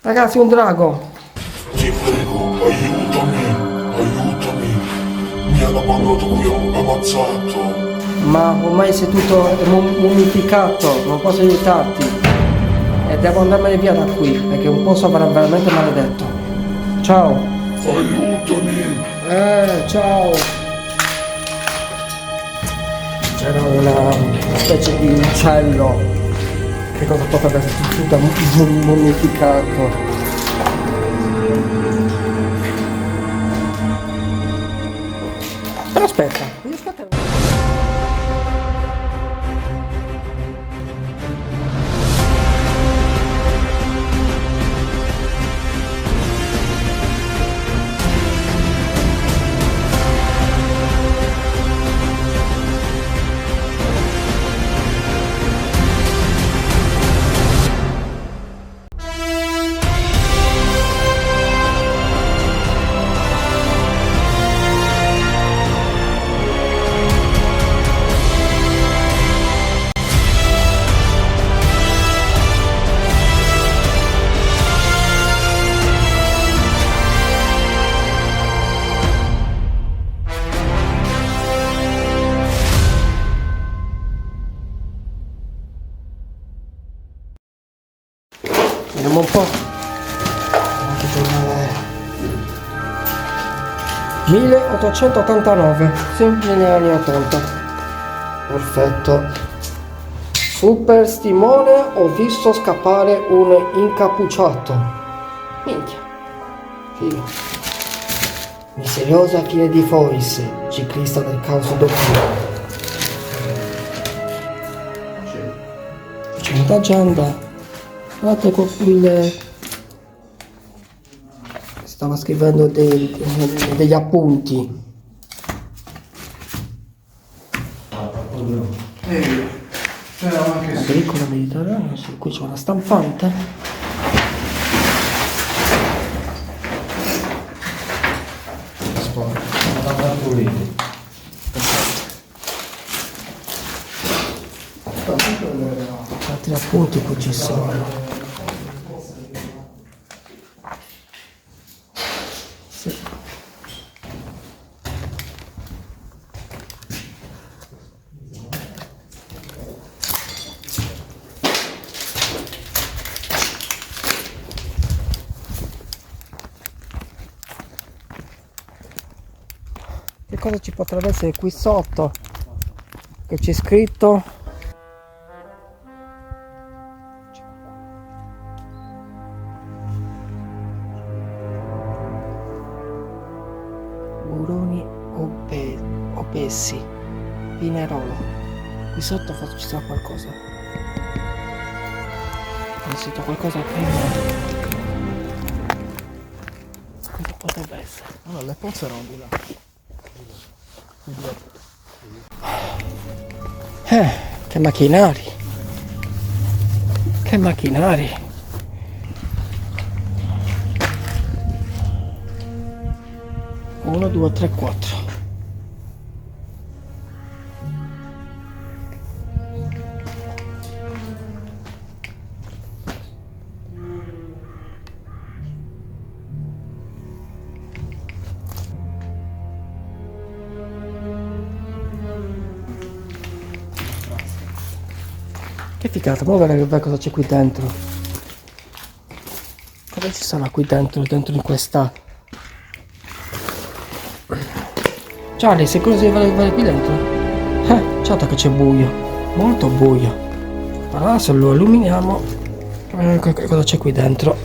Ragazzi, un drago. Ti prego, aiutami, aiutami. Mi hanno mandato qui, ho ammazzato. Ma ormai sei tutto mummificato, non posso aiutarti. E devo andarmene via da qui, perché un posto sarà veramente maledetto. Ciao. Aiutami. Ciao. C'era una specie di uccello. Che cosa potrebbe essere tutto mummificato? Però aspetta, vediamo un po'. Anche giornale 1889, sì, negli anni 80. Perfetto. Super stimone, ho visto scappare un incappucciato. Minchia. Figo. Misteriosa fine di Foyce, ciclista del caos doppio. C'è un'agenda. Guardate con stava scrivendo degli appunti. Agricola mediterranea, sì, qui c'è una stampante. Altri appunti qui ci sono. Sì. Che cosa ci potrebbe essere qui sotto? Che c'è scritto? Buroni obesi, Pinerolo. Qui sotto forse ci sarà qualcosa. Ho sentito qualcosa prima. Cosa potrebbe essere? Allora, le pozze erano di là. Che macchinari. Che macchinari. 1, 2, 3, 4. Che figata, ma guarda cosa c'è qui dentro. Cosa ci sarà qui dentro di questa... Charlie, sei curioso di vedere qui dentro? Certo che c'è buio, molto buio. Allora se lo illuminiamo, cosa c'è qui dentro?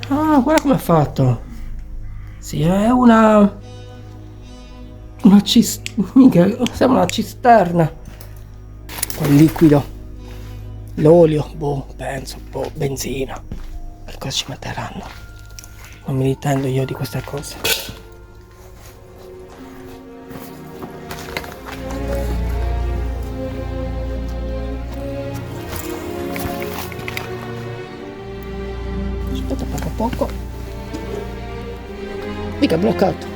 Ah, guarda come è fatto. Sì, è una sembra una cisterna. Con liquido. L'olio, boh, penso, boh, benzina. Che cosa ci metteranno? Non mi intendo io di queste cose. Aspetta poco a poco. Mica è bloccato.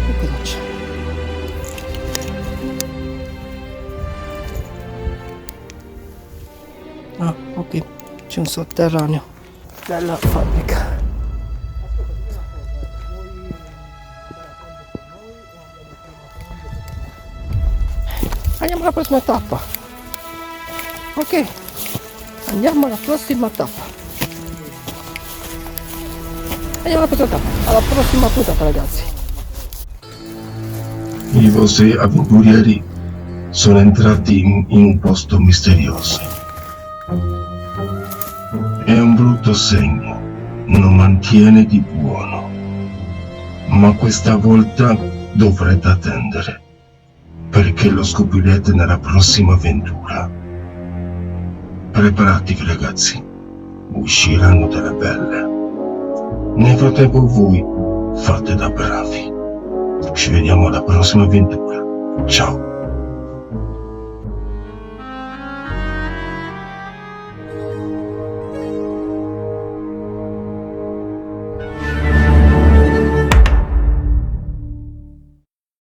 E cosa c'è? c'è un sotterraneo della fabbrica. Andiamo alla prossima tappa. Ok, andiamo alla prossima tappa. Andiamo alla prossima tappa, alla prossima puntata, ragazzi. I vostri avventurieri sono entrati in un posto misterioso. È un brutto segno, non mantiene di buono. Ma questa volta dovrete attendere, perché lo scoprirete nella prossima avventura. Preparatevi, ragazzi, usciranno delle belle. Nel frattempo voi fate da bravi. Ci vediamo alla prossima avventura. Ciao.